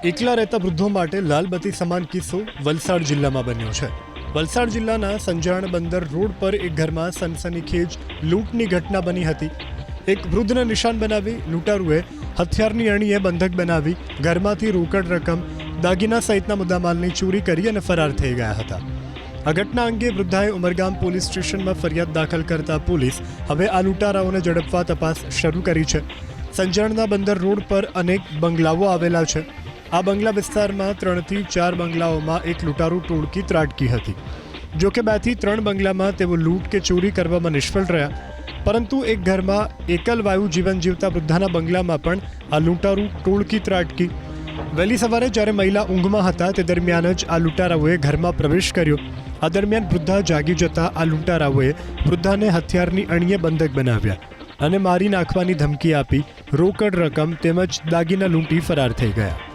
એકલા રહેતા વૃદ્ધો માટે લાલબત્તી સમાન કિસ્સો વલસાડ જિલ્લામાં બન્યો છે। વલસાડ જિલ્લાના સંજાણ બંદર રોડ પર એક ઘરમાં સનસનીખેજ લૂંટની ઘટના બની હતી। એક વૃદ્ધને નિશાન બનાવી લૂંટારુએ હથિયારની અણીએ બંધક બનાવી ઘરમાંથી રોકડ રકમ, દાગીના સહિતના મુદ્દામાલની ચોરી કરી અને ફરાર થઈ ગયા હતા। આ ઘટના અંગે વૃદ્ધાએ ઉમરગામ પોલીસ સ્ટેશનમાં ફરિયાદ દાખલ કરતા પોલીસ હવે આ લૂંટારાઓને ઝડપવા તપાસ શરૂ કરી છે। સંજાણના બંદર રોડ પર અનેક બંગલાઓ આવેલા છે। આ બંગલા વિસ્તારમાં 3 થી 4 બંગલાઓમાં એક લૂંટારૂ ટોળકી ત્રાટકી હતી। જો કે 2 થી 3 બંગલામાં તેઓ લૂંટ કે ચોરી કરવામાં નિષ્ફળ રહ્યા, પરંતુ એક ઘરમાં એકલ વાયુ જીવન જીવતા વૃદ્ધાના બંગલામાં પણ આ લૂંટારૂ ટોળકી ત્રાટકી। વહેલી સવારે જ્યારે મહિલા ઊંઘમાં હતા તે દરમિયાન જ આ લૂંટારાઓએ ઘરમાં પ્રવેશ કર્યો। આ દરમિયાન વૃદ્ધા જાગી જતા આ લૂંટારાઓએ વૃદ્ધાને હથિયારની અણીએ બંધક બનાવ્યા અને મારી નાખવાની ધમકી આપી રોકડ રકમ તેમજ દાગીના લૂંટી ફરાર થઈ ગયા।